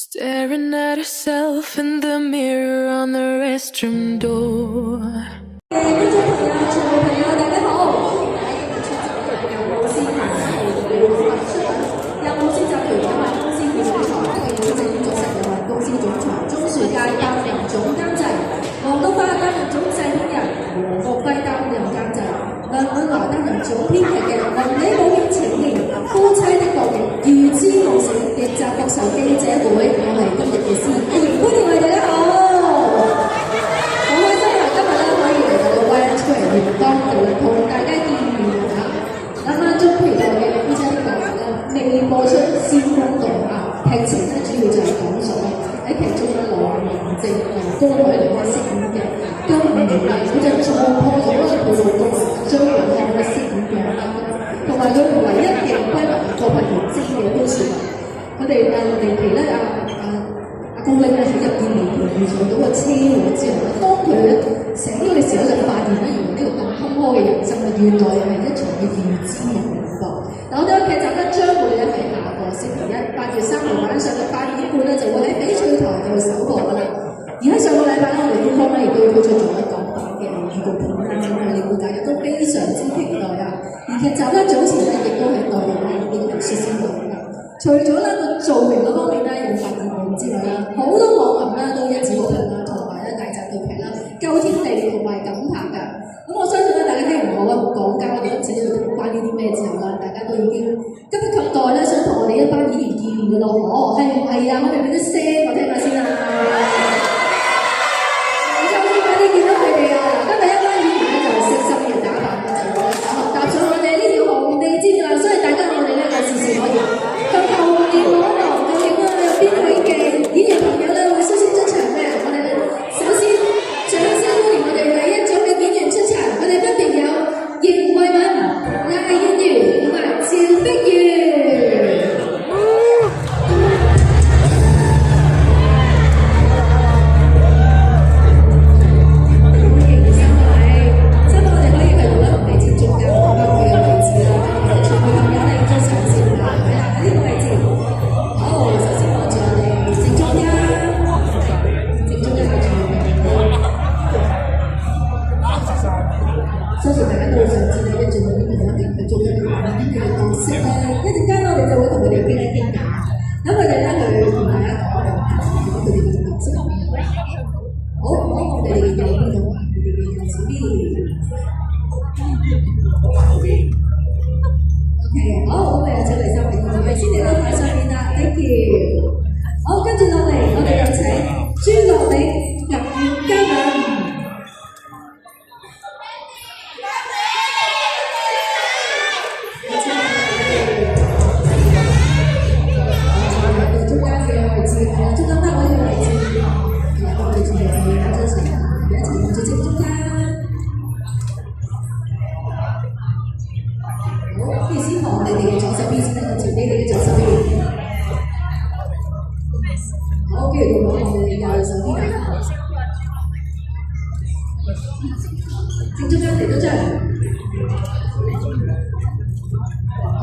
Staring at herself in the mirror on the restroom door. 觀眾朋友、傳媒朋友，大家好！有冇先行有冇先集團有限公司副總裁、出席工作室有限公司總裁、鍾樹界擔任總監製，黃東花擔任總製片人，黃國輝擔任監製，梁允華擔任總編劇嘅《鄰里保險情緣》夫妻的國語預知夢醒逆襲復仇記者會，我係今日嘅司儀，歡迎大家好！好開心啊！今日咧可以嚟到YN Square 元江道同大家見面嚇。啱啱中期待嘅夫妻的國語咧未播出先鋒動啊！劇情咧主要就係講述喺劇中咧羅文靜由高海寧咧飾演嘅金吳麗，佢就撞破咗佢老公張雲漢咧飾演嘅同埋佢唯一嘅閨蜜郭柏妍飾演嘅潘雪文，佢哋離奇咧高力咧喺入邊遇上到個車禍之後咧，當佢咧醒咗嘅時候就發現咧，原來呢個咁坎坷嘅人生啊，原來係一場嘅預知夢嚟㗎。嗱，我哋嘅劇集咧將會咧喺下個星期一8月3號晚上嘅8點半咧就會喺翡翠台度首播㗎啦。而喺上個禮拜咧，我哋官方咧亦都推出咗一港版嘅預告片啦，咁我哋估大家都非常之期待啊！而劇集咧早前咧亦都係內容咧已經係率先到㗎。除咗咧個造型嗰方面咧引發熱議之外啦，好多網民咧都一致好評啦，同埋咧大集對劇啦，救天地同埋感嘆㗎。咁我相信咧大家聽完我講解我哋今次呢個關於啲咩之後啦，大家都已經急不及待咧想同我哋一班演員見面嘅咯。係唔係啊？我哋俾啲聲我聽下先啊！就點解你見到佢哋啊？今日一班演員咧就悉心嘅打扮嘅就會踏上我哋呢條紅地氈㗎啦，所以大家我哋咧就事事可以。咁後面嗰度究竟啊有邊位嘅演員朋友咧會率先出場咧？我哋首先掌聲歡迎我哋第一組嘅演員出場，我哋分別有葉慧敏、賴燕如同埋趙碧如。相信大家都會想知道一眾嘅演員咧，佢做咗啲乜嘢嘅角色咧？一陣間我哋就會同佢哋傾一傾㗎。咁佢哋咧去同大家講佢哋嘅角色。好，我哋嘅右邊同埋佢哋嘅右手邊。OK， 好，我哋有請第三位演員先嚟到台上面啦 ，Thank you。好，跟住落嚟，我哋有請朱樂銘入院嘉賓。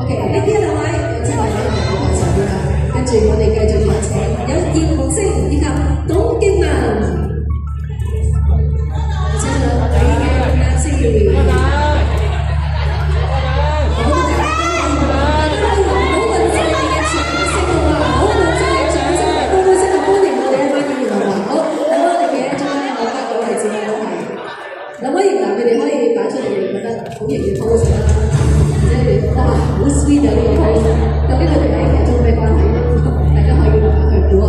OK， 呢邊兩位有請大家嚟到台上邊啦，跟住我哋繼續有請有葉夢星以及董敬文，請兩位嘅男士。兩位型男，你哋可以擺出嚟，你覺得好型嘅 pose 啦，或者你哋哇好 sweet 嘅呢個 pose，究竟佢哋喺劇中咩關係？大家可以慢慢去估啊。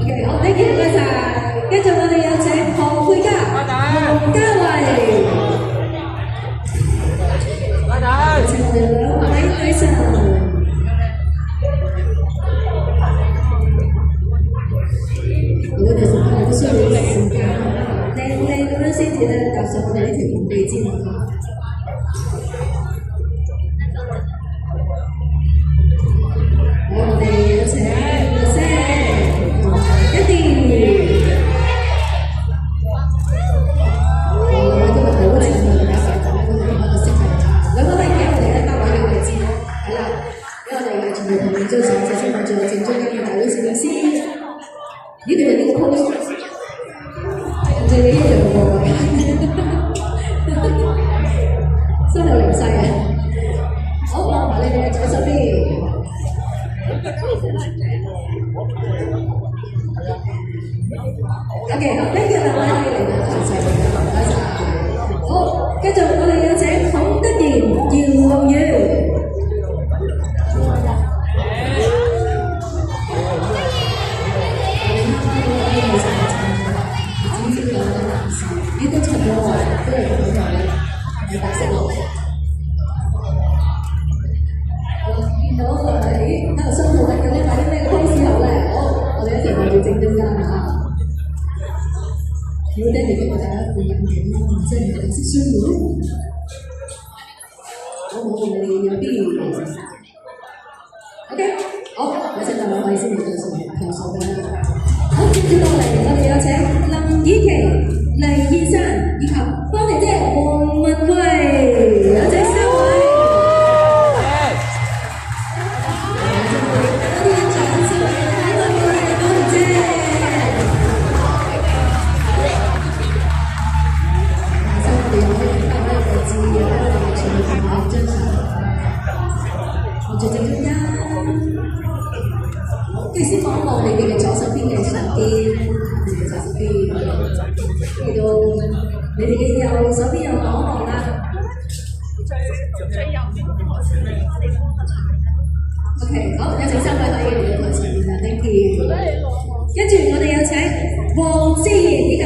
OK， 好 ，thank you， 唔該曬。跟住我哋有請何佩嘉、黃家衞，請我哋兩位女神。如果你哋都需要時間。靚咁樣先至咧踏上我哋呢條紅地氈啊！我哋有請阿聲同埋一啲，兩位今日好靚嘅打扮，大家都係一個色彩，兩個都係俾我哋咧包圍嘅位置，係啦，俾我哋嘅傳媒朋友追上。我做正中間嘅大女攝影師。咦，你哋呢個 pose 同你一樣喎，心有靈犀啊！好，望埋你哋嘅左手邊。OK， 好 ，thank you 啦，可以嚟啦，謝謝，唔該曬。好，繼續我哋有請孔德賢、姚龍宇。呢都差唔多啊，都係咁樣嘅白色路。我見到佢喺度辛苦緊，究竟擺啲咩 pose 好咧？好，我哋一齊望住正中間啊！如果你哋覺得會引起即係有啲需要，我哋有啲OK， 好，有請大家可以先嚟做投訴嘅。好，接住落嚟，我哋有請林以琪、黎燕珊以及芳姐姐黃文慧，有請三位。多啲掌聲俾芳姐姐。馬上我哋可以翻返個字，我哋全部同學張相，望住正中間。跟住先望一望你哋嘅左手邊嘅相機，你哋左手邊，跟住到你哋嘅右手邊又望一望啦。OK， 好，有請三位可以嚟到台前面啦 ，thank you。跟住我哋有請黃思妍以及。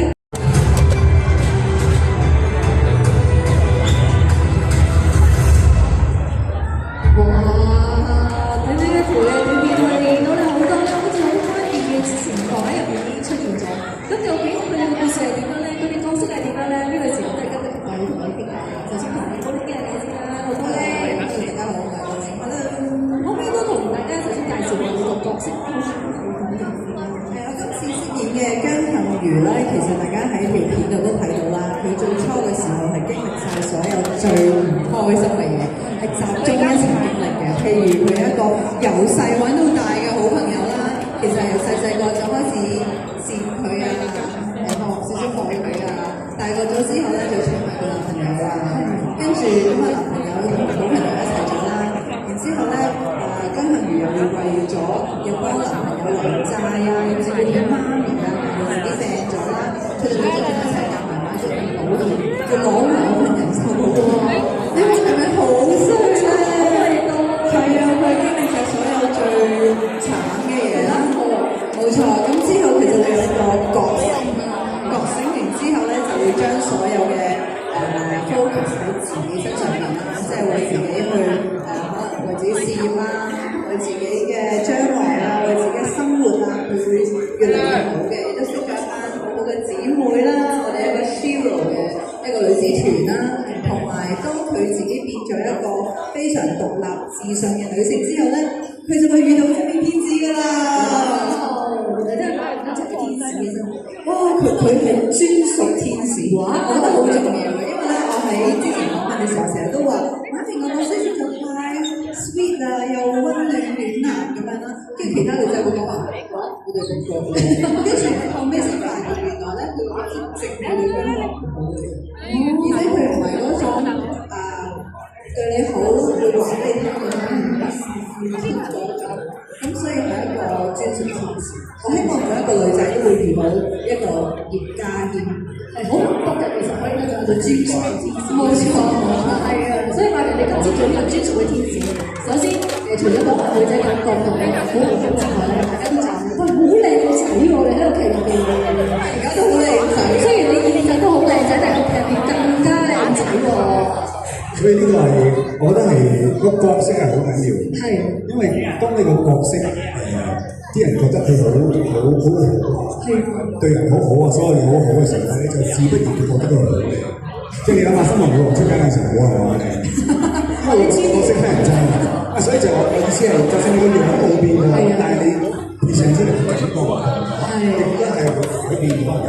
其實大家喺條片度都睇到啦，佢最初嘅時候係經歷晒所有最唔開心嘅嘢，係集中一齊經歷嘅。譬如佢一個由細玩到大嘅好朋友啦，其實由細個就開始扇佢啊，學少少學佢啊，大個咗之後咧就娶埋個男朋友啊，跟住咁啊男朋友同好朋友一齊咗啦，然之後咧姜幸瑜又為咗要幫男朋友還債啊，要照顧佢媽咪啊。自己病咗啦，佢哋兩個一齊夾埋買咗份保險，就攞埋我份人壽保喎。你話係咪好衰咧？係啊，佢經歷晒所有最慘嘅嘢啦。冇錯，咁之後其實你有個覺醒啦，覺醒完之後咧就會將所有嘅focus 喺自己身上面啦，即係為自己去可能為自己事業啦，為自己嘅將來啦，為自己嘅生活啦，佢會越嚟越好嘅。姊妹啦，我哋一個 Shiro 嘅一個女子團啦，同埋當佢自己變咗一個非常獨立自信嘅女性之後咧，佢就會遇到真命天子㗎啦。你真係講唔得出天使嘅生活。哇！佢係專屬天使喎，我覺得好重要嘅，因為咧我喺之前訪問嘅時候成日都話，反正我個衰衰就太 sweet 啊，又溫暖暖男咁樣啦，跟住其他女仔會講話，我哋唔覺嘅，跟住後尾先發現原來咧佢直係對佢好嘅，而且佢唔係嗰種對你好會話俾你聽嘅嗰種，咁所以係一個專屬天使。我希望每一個女仔都會遇到一個葉家謙，係好多人其實可以得到專屬嘅天使。冇錯，係啊，所以我哋今次做呢個專屬嘅天使，首先除咗講話女仔有角度嘅好好之外咧，大家都就喂好靚仔喎，你喺度企入邊，而家都好靚仔。雖然你現實都好靚仔，但係入邊更加靚仔喎。所以呢個係，我覺得係個角色係好緊要。係，因為當你個角色啲人覺得佢好，對人好好啊，所有嘢好好嘅時候咧，就自不然會覺得佢好嘅。即係你諗下，新聞會出街嘅時候好係嘛？因為個角色非常真啊，所以就我意思係，就算你個樣冇變啊，但係你上身嘅感覺亦都係改變咗嘅。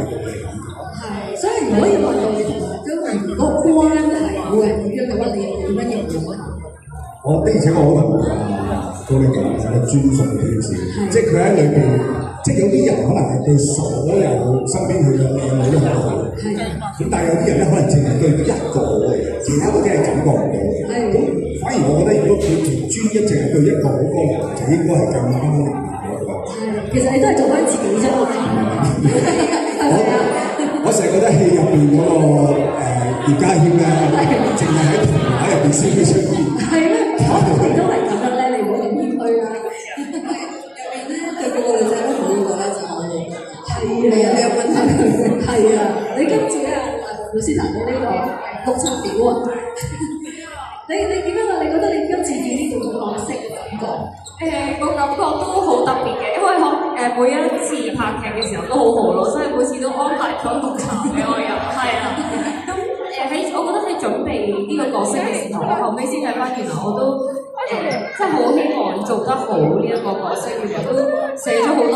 係，所以唔可以話到你同姜文如果關係會係點樣嘅話，你點樣形容啊？我的而且確好同意啊！哥呢個有個專屬嘅圈子，即係佢喺裏邊，即係有啲人可能係對所有身邊佢嘅靚女都好好，咁但係有啲人咧可能淨係對一個好嘅，其他嗰啲係感覺唔到嘅。咁反而我覺得，如果佢專一淨係對一個好嗰個男仔，應該係更加明顯。其實你都係做翻自己啫嘛。我成日覺得戲入邊嗰個葉家謙咧，淨係喺童話入邊先會出現。係咩？我哋都係咁樣咧，你唔好咁謙虛啦。入邊咧對嗰個女仔都好嘅咧，就係你有問題佢。係啊，你今次咧，老師談到呢個綠茶婊啊，你點樣啊？你覺得你今次演呢個角色嘅感覺？個感覺都好特別嘅，因為每一次拍劇嘅時候都好好咯，所以每次都安排咗綠茶俾我入，係啊。咁我覺得喺準備呢個角色嘅時候，我後尾先睇翻，原來我都真係好希望做得好呢一個角色，原來都寫咗好多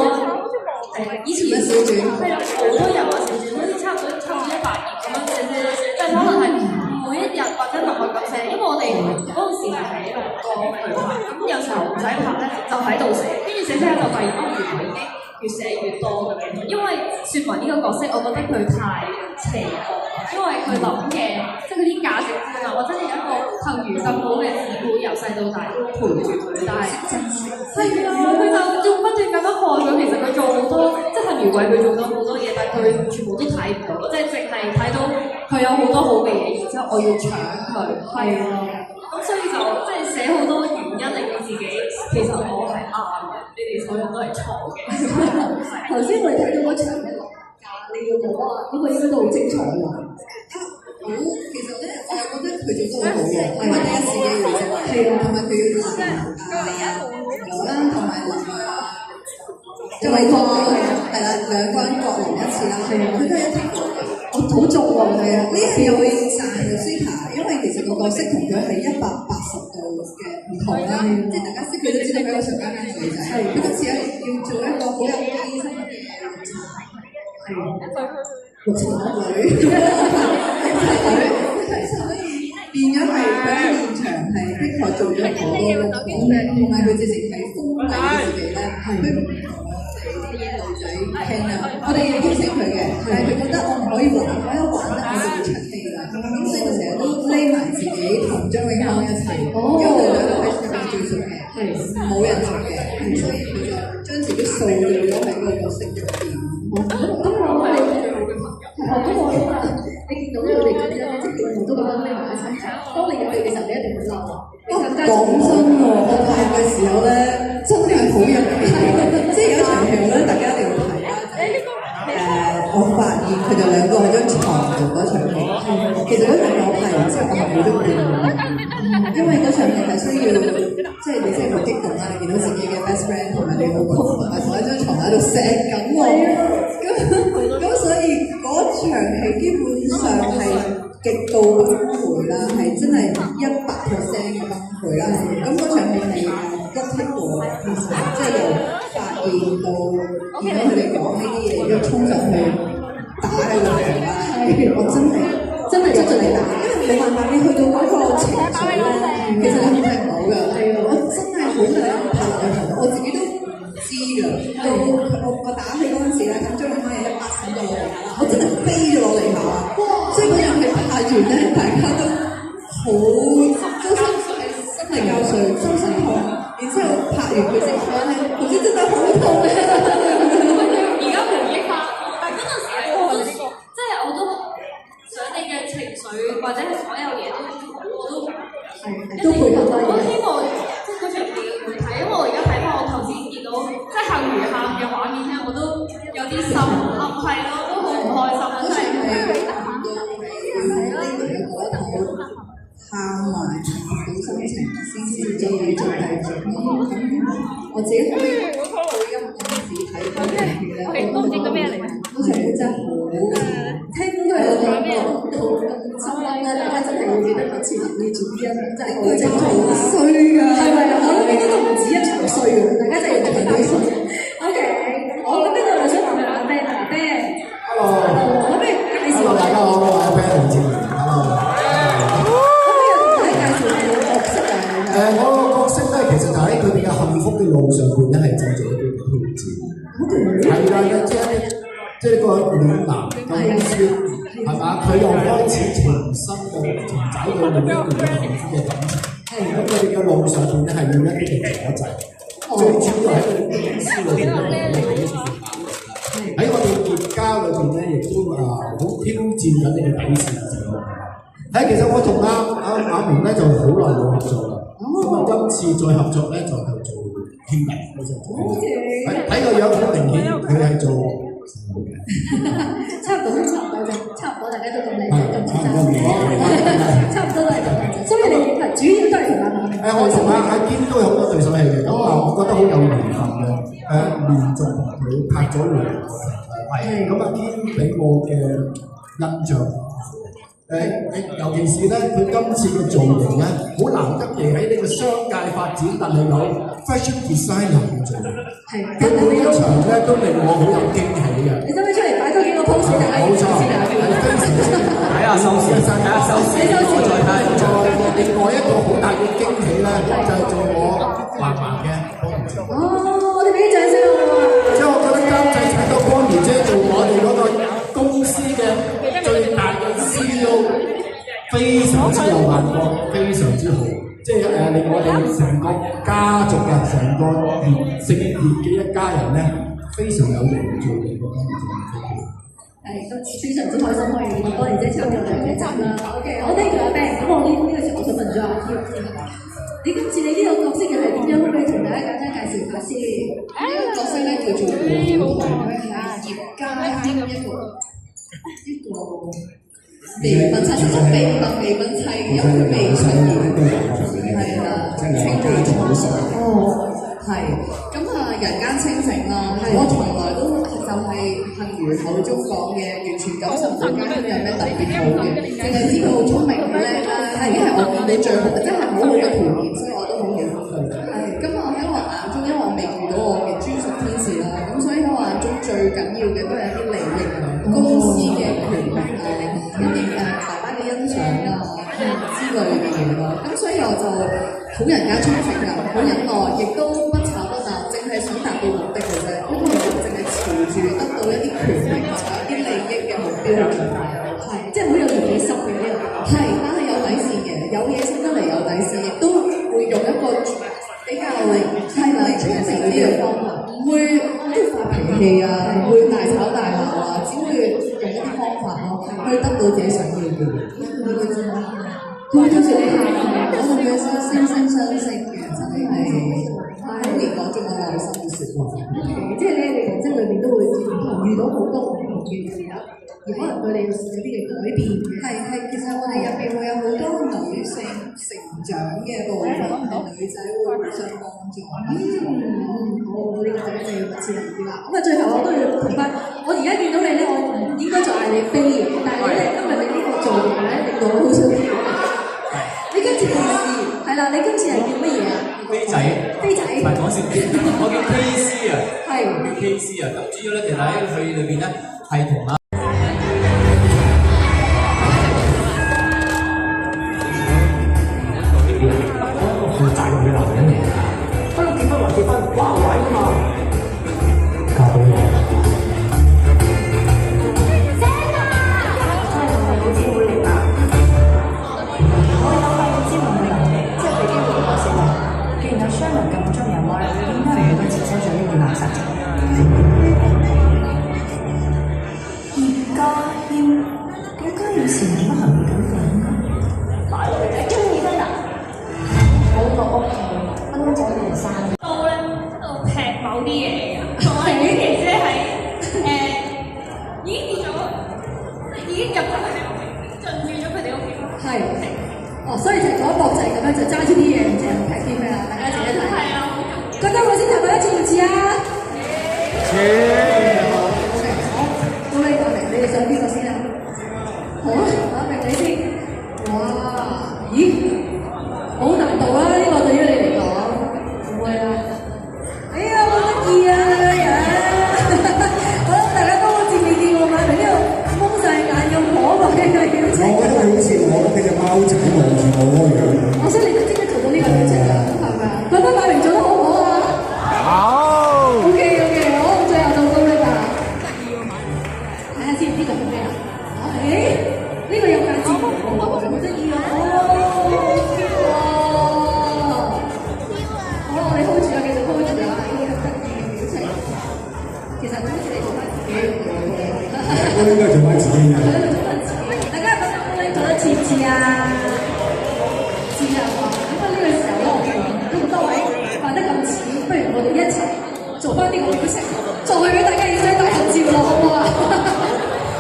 以前嘅小傳，係啊，好多人話小傳好似差唔多100頁咁樣寫，即係可能係每一日或者默默咁寫，因為我哋嗰陣時係喺龍崗去拍，咁有時候唔使拍咧，就喺度寫，跟住寫就發現原來已經越寫越多嘅，因為雪文呢個角色，我覺得佢太邪惡，因為佢諗嘅即係嗰啲價值觀啊，或者係一個幸如咁好嘅姊妹，由細到大都陪住佢，但係係啊，佢就不斷咁樣害佢，其實佢做好多，即係幸如為佢做咗好多嘢，但係佢全部都睇唔到，即係淨係睇到佢有好多好嘅嘢，然之後我要搶佢，係啊，咁所以就即係寫好多原因令到自己，其實我係啱嘅，你哋所有都係錯嘅。頭先我哋睇到嗰場嘅落架，你要講啊，嗰個應該都好精彩喎。好，其實咧，我係覺得佢做得好好嘅，因為第一次機會啫嘛，同埋佢要練劉啦，同埋林因為個係啦，兩個人各練一次啦，佢都係一剔過嘅，我好足喎，係啊，呢次又會讚 Lucia，因為其實個角色同佢係180度嘅唔同啦，即係大家識佢都知道佢係個常間嘅女仔，佢今次咧要做一個好有機心嘅綠茶，係綠茶女，所以變咗係佢喺現場係的確做咗好多功課，同埋佢直情係封閉自己咧，佢唔同我哋啲女仔傾啊，我哋邀請佢嘅，但係佢覺得我唔可以玩，我一玩咧我就會出戲啦，咁所以佢成日都匿埋自己同張永康一齊，因為佢兩個喺入邊最熟嘅，冇人熟嘅，所以佢就將自己塑造咗喺個角色入邊。咁我係最好嘅朋友。咁我覺得你見到佢哋咁樣，即係我都覺得匿埋一齊。當你入去嘅時候，你一定會嬲。講真喎，我拍嘅時候咧，真係好入戲嘅，即係有一場戲咧，大家一定要睇啦。我發現佢哋兩個喺張床度嗰場戲，其實嗰場戲我拍完之後，我係冇得見，因為嗰場戲係需要，即係你真係好激動啦！你見到自己嘅 best friend 同埋你老公同埋同一張床喺度錫緊喎，咁所以嗰場戲基本上係極度崩潰啦，係真係100%嘅崩潰啦。咁嗰場戲係一剔過，其實即係由發現到見到佢哋講呢啲嘢，要衝上去打喺度啦。我真係出盡力打，因為冇辦法，你去到嗰個情緒咧，其實你控制唔到㗎。我真係好想拍落去，我自己都唔知㗎。到我打戲嗰陣時咧，咁張永康有100閃到落嚟啦，我真係飛咗落嚟下。所以嗰樣戲拍完咧，大家都好周身係真係交稅，周身痛。然之後拍完佢食飯咧，好似真係好痛嘅。而家回憶下，但嗰陣時我都即係我都想你嘅情緒或者係所有嘢我都配合得我希望即係嗰場戲會睇，因為我而家睇翻我頭先見到即係幸如喊嘅畫面咧，我都有啲心噏係咯，都好唔開心啊！真係喊埋好心情先至再做第二咁我自己喺配音嗰陣時睇翻嘅戲咧，我都覺得嗰場戲真係好聽到佢哋講咁心啦，大家真係會記得嗰次你做呢一真係好精彩，好衰㗎，係咪啊？我諗應該都唔止一場衰㗎，大家就要做啲衰。OK， 我諗呢度就想問下阿 Ben 啊 ，Ben，Hello， 可唔可以介紹下？大家好，我係 Ben 林志明 ，Hello。我個角色咧，其實就喺佢哋嘅後間咧，即係個暖男嘅公司係嘛？佢又開始重找到另一段嘅幸福嘅感情。咁佢哋嘅路上邊咧係要一啲嘅阻滯，最主要喺佢哋公司裏邊咧係一啲嘅喺我哋結交裏邊咧，亦都好挑戰緊你嘅底線自我。其實我同阿明咧就好耐冇合作啦，咁今次再合作咧就係做兄弟，睇個樣好明顯佢係做差唔多大家都咁靚仔咁出色，差唔多都係咁，所以你係主要都係同我同阿堅都有好多對手戲嘅，咁我覺得好有緣分嘅，連續同佢拍咗2個係，咁阿堅俾我嘅印象。尤其是咧，佢今次嘅造型咧，好難得地喺呢個商界發展，但係有 fashion designer 嘅造型。佢每一場咧都令我好有驚喜嘅。你使唔使出嚟擺多幾個 pose 大家冇錯，睇下收視，我再睇。另外一個好大嘅驚喜咧，就係做我嫲嫲嘅光兒姐。我哋俾啲掌聲好唔好啊？即係我覺得監製請到光兒姐做我哋嗰個公司嘅最大嘅 CEO， 非常之有眼光，非常之好，即係令我哋成個家族嘅成個姓葉嘅一家人咧，非常有營造嘅嗰個都非常之開心可以見到光兒姐參與我哋嘅集啦。OK， 我 thank you 阿 Ben。咁我呢個時候我想問咗阿 Q 先，你今次你呢個角色又係點樣？可唔可以同大家簡單介紹下先？呢個角色咧叫做胡桃同葉家興一個微品砌出咗微品砌嘅一個微出現，係啦，清淡楚爽。係咁人間清醒啦，我從來都就係幸如口中講嘅，完全感受唔到家興有咩特別好嘅，淨係知佢好聰明好叻啦，已經係我見到最好，真係好好嘅條件，所以我都好喜歡佢。咁喺我眼中，因為我未遇到我嘅專屬天使啦，咁所以喺我眼中最緊要嘅都係一啲利益公司嘅權力一啲大家嘅欣賞之類嘅嘢咯。咁所以我就好人間清醒㗎，好忍耐，亦都不炒不鬧，淨係想達到目的嘅啫。因為我淨係朝住得到一啲權力或者一啲利益嘅目標去做，即係好有自己心嘅呢個。但係有底線嘅，有嘢先得嚟有底線，亦都會用一個比較聰明啲嘅方法，唔會發脾氣啊，唔會大吵大鬧啊，只會用一啲方法咯，去得到自己想要嘅嘢。佢會對住你喊嘅，我同佢惺惺相惜嘅，真係當年講咗我內心嘅説話。即係你喺人生裏面都會遇到好多唔同嘅嘢啦，而可能對你有啲嘅改變。其實我哋入邊會有好多女性成長嘅部分，女仔會互相幫助。好，呢個大家就要密切留意啦。咁最後我都要同翻，我而家見到你咧，我唔應該再嗌你飛嘅，但係咧今日你呢個造型咧，令到我好想飛。你今次件事係啦，你今次係叫乜嘢啊？飛仔，唔係講笑，我叫 KC 啊，我叫 KC 啊。咁主要咧，其實喺佢裏邊咧係同負責任嘅男人嚟㗎。不過結婚還結婚，哇位㗎嘛，嫁俾我。商人咁中人愛，點解唔俾佢接收咗呢件垃圾啫？葉家興，點解以前點解行咁樣？大女仔中意分啊！好個屋企分咗條山。刀咧喺度劈某啲嘢㗎，同埋與其姐係已經變咗，已經入咗佢哋屋企，進駐咗佢哋屋企。所以就嗰一幕就係咁樣，就揸住啲嘢，唔知係睇啲咩啊？大家自己睇。係啊，覺得我先頭嗰一次唔似啊？好，到你過嚟，你哋想邊個先啊？好啊，我明你先。哇，咦，好難度啊！呢個對於你嚟講，唔會啦。哎呀，好得意啊！我諗大家都好似未見過馬明呢度蒙晒眼咁可愛嘅表情。我覺得佢好似我嘅隻貓仔望住我嗰個樣。我想你都即刻做到呢個表情啦，係咪啊？覺得馬明做得好唔好啊？好。OK， 好，最後到你啦。其實好似你做翻自己我應該做翻自己嘅。做翻自己。大家覺得你做得似唔似啊？似啊！咁啊呢個時候咧，我見咁多位扮得咁似，不如我哋一齊做翻呢個表情，做去俾大家影張大合照咯，好唔好啊？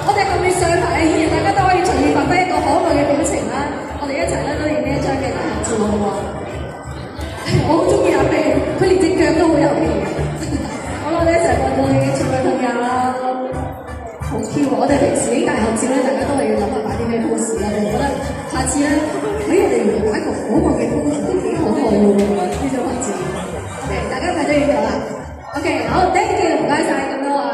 我哋後面上台嘅演員，大家都可以隨意發揮一個可愛嘅表情啦。我哋一齊咧都影呢一張嘅大合照，好唔好啊？我好中意阿飛，佢連隻腳都好有氣。好啦，我哋一齊望到你嘅全部朋友，好 Q 啊！我哋平時影大合照咧，大家都係要諗下擺啲咩 pose 啦。我覺得下次咧，我哋原來擺一個可愛嘅 pose 都幾可愛嘅喎，呢張合照。OK， 大家睇到影到啦。OK， 好 ，thank you， 唔該晒咁多位。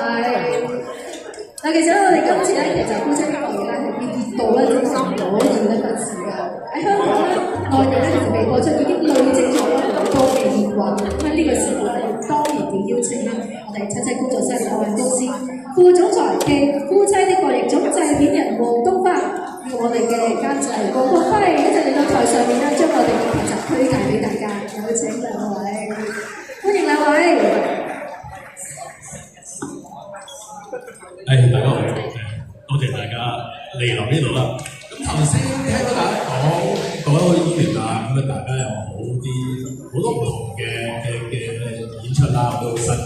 嗱，其實咧，我哋今次咧，其實夫妻呢個嘢咧係熱度咧，真係唔可以咧忽視㗎。喺香港咧，內地咧其實微博出已經累積咗好多嘅熱話，咁喺呢個時候咧，當然要邀請咧，我哋七七工作室有限公司副總裁嘅夫妻的國疫總製片人黃東花，要我哋嘅監製黃國輝一齊嚟到台上面咧，將我哋嘅劇集推介俾大家，有請兩位，歡迎兩位。大家好，多謝大家嚟臨呢度啦。咁頭先聽到大家講嗰個演員啊，咁啊大家有好多唔同嘅演出啦，都好新嘅。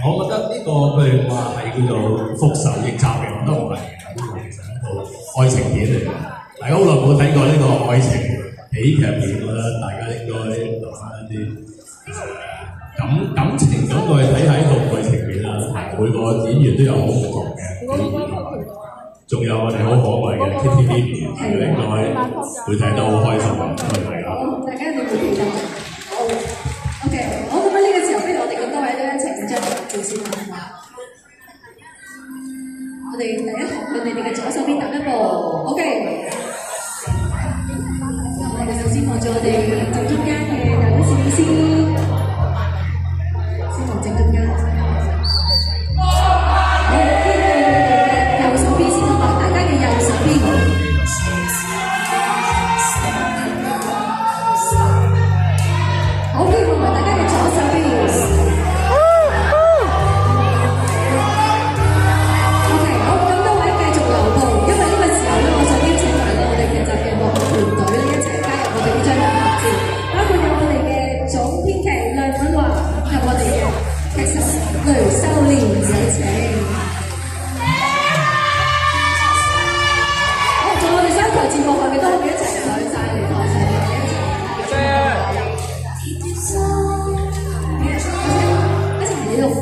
我覺得呢個譬如話係叫做復仇逆襲嘅，我覺得唔係嘅，呢個其實係一套愛情片嚟嘅。大家好耐冇睇過呢個愛情喜劇片，我覺得大家應該留翻一啲感情咁去睇下呢套愛情片啦。每個演員都有好唔同嘅表現，仲有我哋好可愛嘅 Kitty Baby， 應該會睇得好開心嘅，多謝大家。大家一定會記得。好 ，OK， 好咁呢個時候，不如我哋咁多位都一齊影張合照先啦，好嘛？我哋第一行向你哋嘅左手邊踏一步 ，OK。我哋首先望住我哋正中間嘅大位攝影師，先望正中間。右手邊先好嘛？大家嘅右手邊。好，跟住望埋大家嘅左手邊。OK， 好，咁多位繼續留步，因為呢個時候咧，我想邀請埋咧我哋劇集嘅幕後團隊咧一齊加入我哋呢張合照，包括有我哋嘅總編劇梁敏華，及我哋嘅劇神雷修蓮，有請。台節目後面都可以一齊上晒嚟台上面一齊嚟到台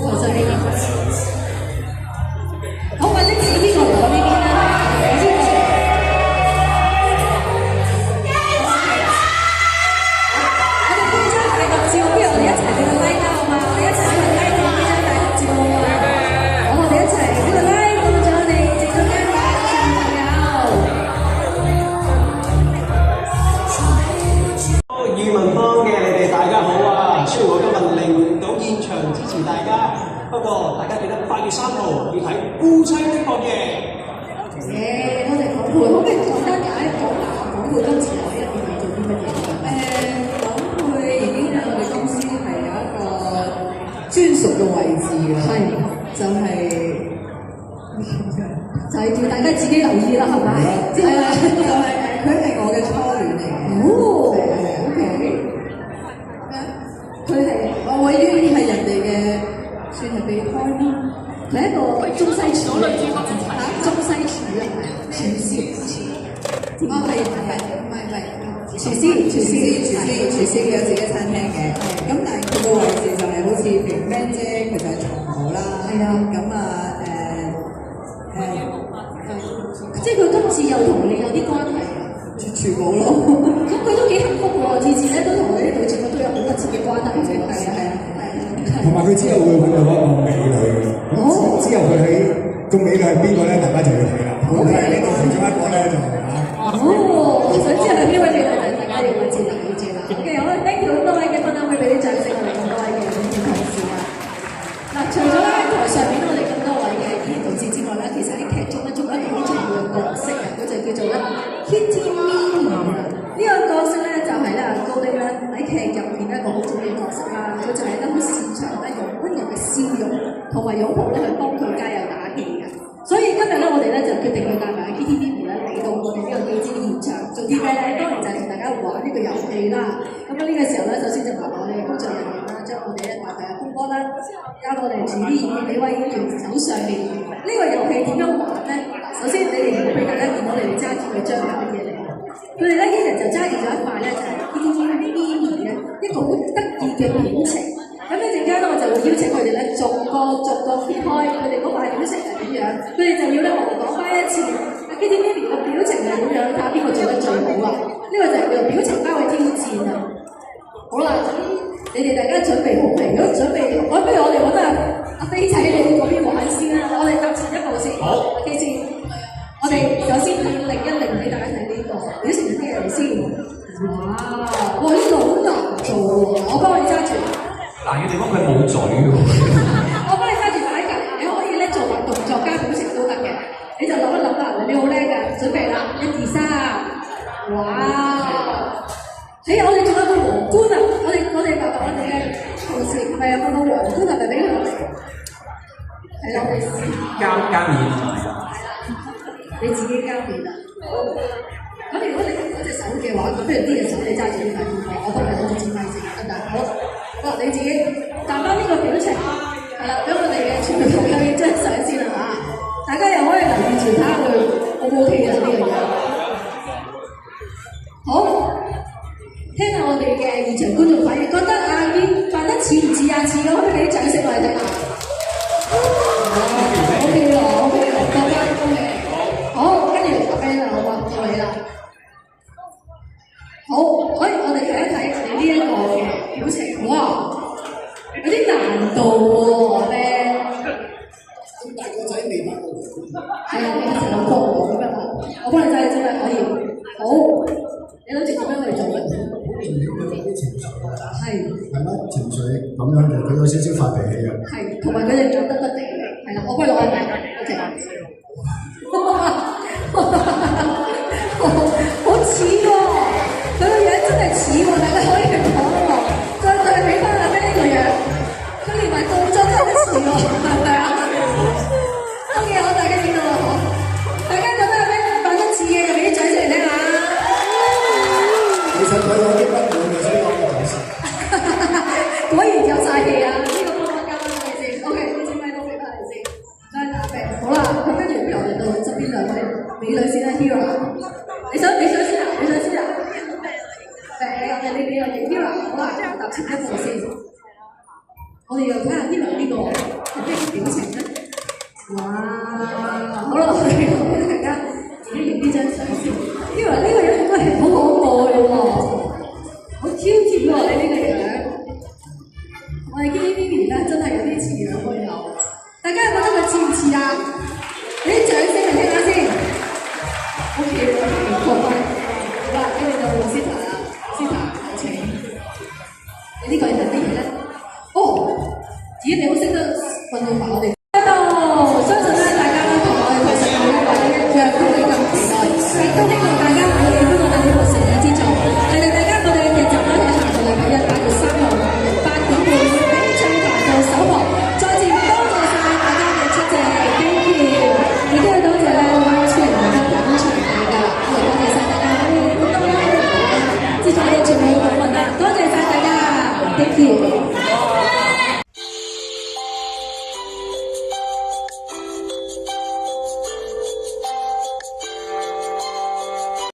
上面。好，或者指邊個嚟我呢邊啦？我哋呢張大合照，不如我哋一齊俾個 like 啦，好嘛？我哋一齊俾個 like 呢張大合照好嘛？好，我哋一齊俾個 like，到咗我哋正中間嘅小朋友。語文幫嘅你哋大家好啊！雖然我今日嚟唔到現場支持大家，不過大家記得8月3號要睇《夫妻的國疫》。多謝廣沛，可唔可以簡單講下廣沛今次喺入邊做啲乜嘢？廣沛已經喺我哋公司係有一個專屬嘅位置㗎，係就係叫大家自己留意啦，係咪？係啊，就係佢係我嘅初戀嚟嘅。哦，OK。佢係我位於係人哋嘅，算係備胎嗎？佢係一個中西廚嚟嘅，中西廚啊，廚師。哦，係唔係廚師佢有自己餐廳嘅。咁但係佢個位置就係好似譬如 man 姐，佢就係床號啦。係啊，咁啊即係佢今次又同你有啲關係啊？全部咯。咁佢都幾幸福喎，次次咧都同我哋呢度節目都有好密切嘅關係嘅。係啊。同埋佢之後會揾到一個美女嘅。之後佢喺個美女係邊個咧？大家就要睇啦。咁係呢度其中一個咧就係想知係邊位美女？大家要知啦。OK， 好啦 ，thank you 咁多位嘅分享，可以俾啲掌聲我哋咁多位嘅演員同事啊。嗱，除咗咧台上面我哋咁多位嘅演員同事之外咧，其實喺劇中咧仲有一個好重要嘅角色啊，佢就叫做咧 Kitty Min 呢個角色咧就係咧高丁咧喺劇入面一個好重要嘅角色啦，佢就係咧好擅長咧用溫柔嘅笑容埋擁抱咧去幫佢加油打氣嘅。所以今日咧，我哋咧就決定去帶埋 KTV 咧嚟到我哋呢個記者現場做啲咩咧？當然就係同大家玩呢個遊戲啦。咁呢個時候咧，首先就麻煩我哋工作人員啦，將我哋咧麻煩阿峰哥啦，交我哋住啲演員幾位演員手上面。呢個遊戲點樣玩咧？首先你哋唔好俾大家見到你哋揸住佢張係乜嘢嚟。佢哋咧一人就揸住咗一塊咧，就係 KTV mini 嘅一個好得意嘅表情。咁一陣間咧，我就會邀請佢哋咧逐個揭開佢哋嗰塊表情係點樣，佢哋就要咧模仿翻一次 KTV 個表情係點樣，睇下邊個做得最好啊！呢個就係叫做表情包嘅挑戰啊！好啦，咁你哋大家準備好未？如果準備好，不如我哋揾阿飛仔你哋嗰邊玩先啦，我哋踏前一步先。好，OK先。我哋首先要擰一擰俾大家睇呢個表情係咩嚟先？哇！哇！呢個好難做喎，我幫你揸住。難嘅地方佢冇嘴喎。我幫你揸住擺緊，你可以咧做埋動作加表情都得嘅。你就諗一諗啦，你好叻㗎，準備啦，1、2、3，哇！我哋仲有個皇冠啊！我哋麻煩我哋嘅同事係咪有個皇冠係咪俾佢哋？係啦，我哋加面，你自己加面啊！咁如果你嗰隻手嘅話，咁不如呢隻手你揸住呢塊面，我幫你攞住支咪先，得唔得？好，你自己彈翻呢個表情，係啦，俾我哋嘅全部朋友影張相先啦嚇，大家又可以留意住睇下佢 O 唔 OK 啊呢樣嘢。好，聽下我哋嘅現場觀眾反應，覺得阿堅扮得似唔似啊？似嘅，可唔可以俾啲掌聲我哋睇下？OK 啦，各位恭喜。好，跟住阿 Ben 啦，好嘛，到你啦。好，我哋睇一睇你呢一個嘅表情，哇，有啲難度喎，阿 Ben。咁大個仔未得喎。係啊，你成個國王咁樣，我幫你揸，你真係可以。好，你諗住點樣去做咧？佢啲情緒係啦，情緒咁樣嘅，佢有少少發脾氣嘅。係，同埋佢哋有得地嘅，係啦，我幫你攞一塊，OK。好似喎，佢個樣真係似喎，大家可以講喎。再對比翻阿 Ben 呢個樣，佢連埋動作都有啲似喎，係咪啊？OK，好，大家見到啦，大家覺得阿 Ben 扮得似嘅，就俾啲掌聲嚟聽下。其實佢有啲不滿嘅，所以我嘅掌聲。果然有晒氣啊！呢個幫我交翻俾你先。OK，呢支咪都俾翻你先。再打病。好啦，咁跟住不如我哋到側邊兩位美女先啦 ，Hira。你想先啊？你想先啊？我哋你又影 Hira， 好啦，踏前一步先。我哋又睇下 Hira 呢個係咩表情咧？哇！好啦，我哋大家自己影呢張相先。Hira 呢個樣應該係好可愛喎，好挑戰喎你呢個樣。我哋 KTV 咧真係有啲似樣喎，大家覺得佢似唔似啊？俾啲掌聲嚟聽下先。OK， 過關。好啦，跟住到盧斯塔啦，斯塔有請。你呢個係乜嘢咧？哦，咦，你好識得運用埋我哋。